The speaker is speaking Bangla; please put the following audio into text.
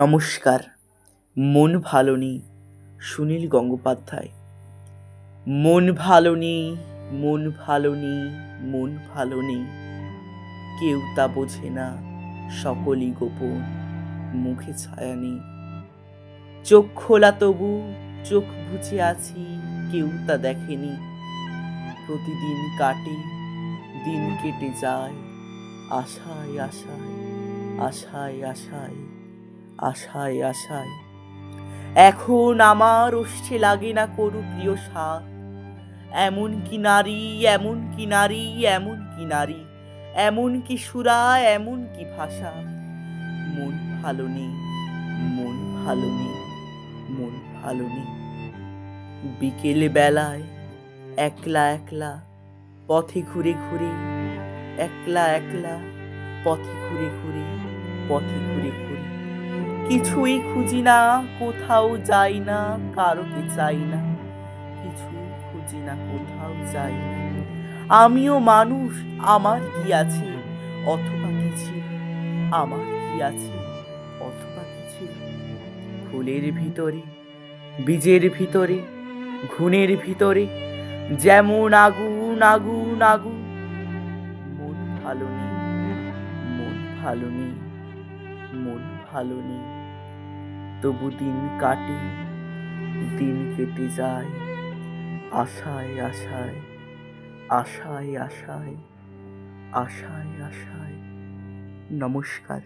নমস্কার। মন ভালো নেই, সুনীল গঙ্গোপাধ্যায়। মন ভালো নেই, মন ভালো নেই, মন ভালো নেই, কেউ তা বোঝে না, সকলই গোপন, মুখে ছায়া নেই। চোখ খোলা তবু চোখ বুজে আছি, কেউ তা দেখেনি। প্রতিদিন কাটে, দিন কেটে যায়, আশায় আশায়, আশায় আশায়, আশায় আশায়। এখন আমার ওষ্ঠে লাগে না করু প্রিয় স্বাদ। এমন কি নারী, এমন কি নারী, এমন কি নারী, এমন কি সুরা, এমন কি ভাষা। মন ভালো নেই, মন ভালো নেই, মন ভালো নেই। বিকেল বেলায় একলা একলা পথে ঘুরে ঘুরে, একলা একলা পথে ঘুরে ঘুরে, পথে ঘুরে ঘুরে, কিছুই খুঁজি না, কোথাও যাই না, কারোকে চাই না, কিছুই খুঁজি না, কোথাও যাই না। আমিও মানুষ, আমার কি আছে, অথবা কি ছিল, আমার কি আছে, অথবা কি ছিল। ফুলের ভিতরে, বীজের ভিতরে, ঘুণের ভিতরে, যেমন আগুন আগুন আগুন। মন ভালো নেই, মন ভালো নেই, মন ভালো নেই, তবু দিন কাটে, দিন কেটে যায়, আশায় আশায়, আশায় আশায়, আশায় আশায়। নমস্কার।